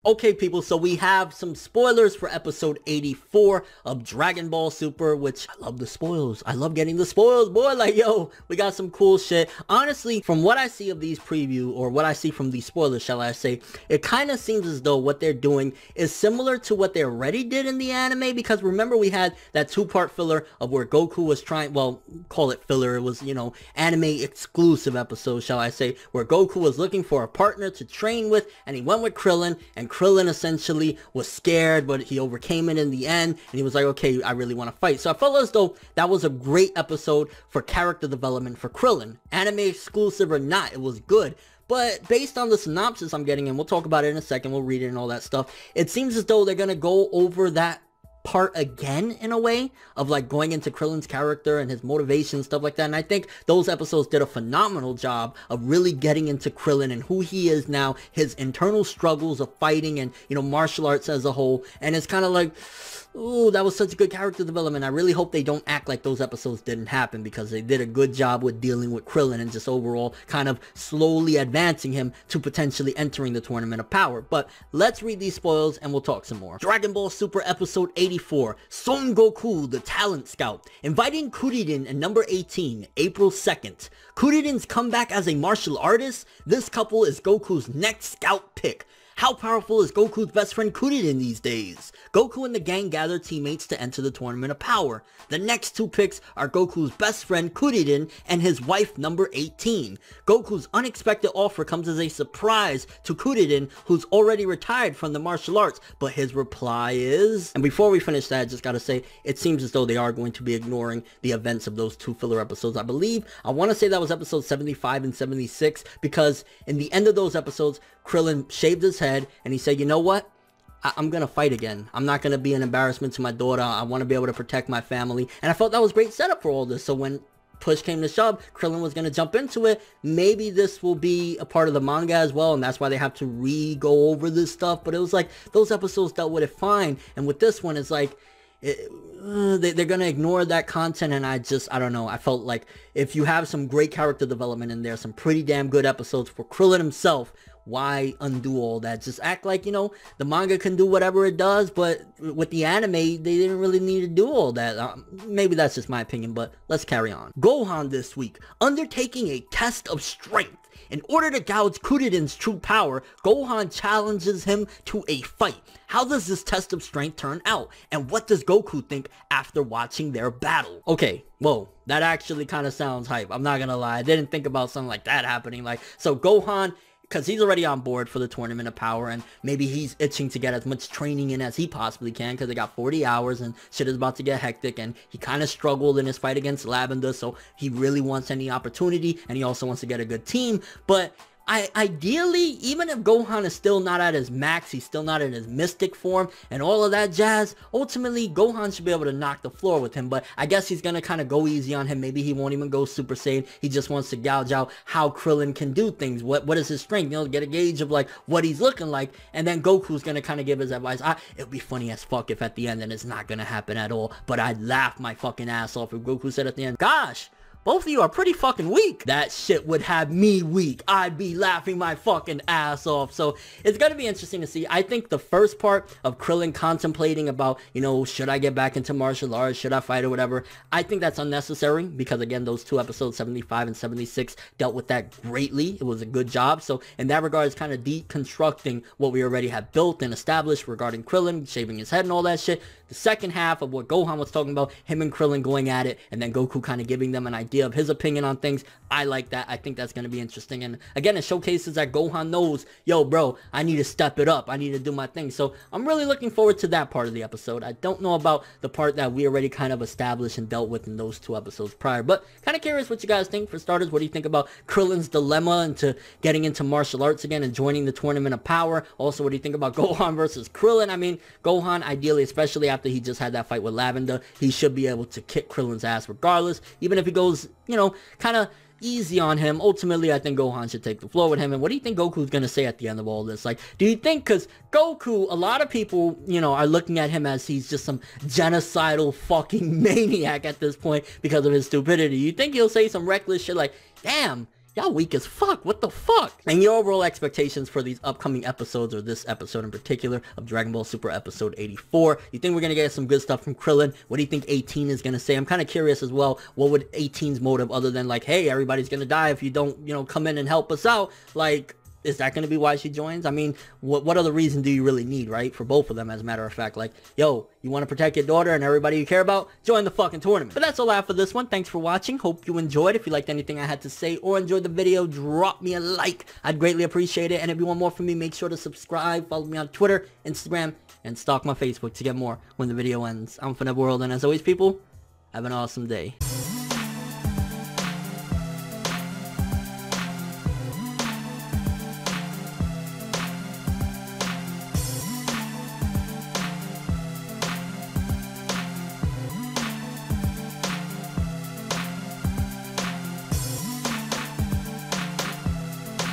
Okay, people, so we have some spoilers for episode 84 of Dragon Ball Super, which I love the spoils. I love getting the spoils, boy. Like, yo, we got some cool shit. Honestly, from what I see of these preview, or what I see from these spoilers, shall I say, it kind of seems as though what they're doing is similar to what they already did in the anime, because remember we had that two-part filler of where Goku was trying, well, call it filler, it was, you know, anime exclusive episode, shall I say, where Goku was looking for a partner to train with, and he went with Krillin, and Krillin essentially was scared, but he overcame it in the end, and he was like, okay, I really want to fight. So I felt as though that was a great episode for character development for Krillin. Anime exclusive or not, it was good. But based on the synopsis I'm getting, and we'll talk about it in a second, we'll read it and all that stuff, it seems as though they're going to go over that part again in a way of like going into Krillin's character and his motivation, stuff like that. And I think those episodes did a phenomenal job of really getting into Krillin and who he is now, his internal struggles of fighting and, you know, martial arts as a whole. And it's kind of like, ooh, that was such a good character development. I really hope they don't act like those episodes didn't happen, because they did a good job with dealing with Krillin and just overall kind of slowly advancing him to potentially entering the Tournament of Power. But let's read these spoils and we'll talk some more. Dragon Ball Super episode 84, Son Goku, the Talent Scout, inviting Kuririn and number 18, April 2nd. Kuririn's comeback as a martial artist? This couple is Goku's next scout pick. How powerful is Goku's best friend Kuririn these days? Goku and the gang gather teammates to enter the Tournament of Power. The next two picks are Goku's best friend Kuririn and his wife number 18. Goku's unexpected offer comes as a surprise to Kuririn, who's already retired from the martial arts, but his reply is... And before we finish that, I just gotta say, it seems as though they are going to be ignoring the events of those two filler episodes. I want to say that was episode 75 and 76, because in the end of those episodes, Krillin shaved his head and he said, you know what? I'm gonna fight again. I'm not gonna be an embarrassment to my daughter. I want to be able to protect my family. And I felt that was great setup for all this. So when push came to shove, Krillin was gonna jump into it. Maybe this will be a part of the manga as well, and that's why they have to go over this stuff. But it was like, those episodes dealt with it fine. And with this one, it's like, they're gonna ignore that content, and I don't know. I felt like if you have some great character development in there, some pretty damn good episodes for Krillin himself, why undo all that? Just act like, you know, the manga can do whatever it does, but with the anime, they didn't really need to do all that. Maybe that's just my opinion, but let's carry on. Gohan this week, undertaking a test of strength. In order to gouge Kuririn's true power, Gohan challenges him to a fight. How does this test of strength turn out? And what does Goku think after watching their battle? Okay, whoa, that actually kind of sounds hype. I'm not gonna lie, I didn't think about something like that happening. Like, so Gohan, because he's already on board for the Tournament of Power, and maybe he's itching to get as much training in as he possibly can, because they got 40 hours and shit is about to get hectic, and he kind of struggled in his fight against Lavender, so he really wants any opportunity, and he also wants to get a good team. But ideally, even if Gohan is still not at his max, he's still not in his mystic form and all of that jazz, ultimately Gohan should be able to knock the floor with him. But I guess he's gonna kind of go easy on him. Maybe he won't even go Super Saiyan. He just wants to gouge out how Krillin can do things. What is his strength, you know, get a gauge of like what he's looking like. And then Goku's gonna kind of give his advice. It'd be funny as fuck if at the end, and it's not gonna happen at all, but I'd laugh my fucking ass off if Goku said at the end, gosh, both of you are pretty fucking weak. That shit would have me weak. I'd be laughing my fucking ass off. So it's gonna be interesting to see. I think the first part of Krillin contemplating about, you know, should I get back into martial arts? Should I fight or whatever? I think that's unnecessary, because again, those two episodes, 75 and 76, dealt with that greatly. It was a good job. So in that regard, it's kind of deconstructing what we already have built and established regarding Krillin shaving his head and all that shit. The second half of what Gohan was talking about, him and Krillin going at it, and then Goku kind of giving them an idea of his opinion on things. I like that. I think that's going to be interesting. And again, it showcases that Gohan knows, yo, bro, I need to step it up. I need to do my thing. So I'm really looking forward to that part of the episode. I don't know about the part that we already kind of established and dealt with in those two episodes prior, but kind of curious what you guys think. For starters, what do you think about Krillin's dilemma into getting into martial arts again and joining the Tournament of Power? Also, what do you think about Gohan versus Krillin? I mean, Gohan, ideally, especially after he just had that fight with Lavender, he should be able to kick Krillin's ass regardless, even if he goes, you know, kind of easy on him. Ultimately, I think Gohan should take the floor with him. And what do you think Goku's gonna say at the end of all this? Like, do you think, because Goku, a lot of people, you know, are looking at him as he's just some genocidal fucking maniac at this point because of his stupidity. You think he'll say some reckless shit like, damn, Y'all weak as fuck. What the fuck? And your overall expectations for these upcoming episodes, or this episode in particular, of Dragon Ball Super episode 84. You think we're gonna get some good stuff from Krillin? What do you think 18 is gonna say? I'm kind of curious as well. What would 18's motive, other than like, hey, everybody's gonna die if you don't, you know, come in and help us out? Like, is that going to be why she joins? I mean, what other reason do you really need, right? For both of them, as a matter of fact. Like, yo, you want to protect your daughter and everybody you care about? Join the fucking tournament. But that's all I have for this one. Thanks for watching. Hope you enjoyed. If you liked anything I had to say or enjoyed the video, drop me a like. I'd greatly appreciate it. And if you want more from me, make sure to subscribe. Follow me on Twitter, Instagram, and stalk my Facebook to get more when the video ends. I'm Fineb World, and as always, people, have an awesome day.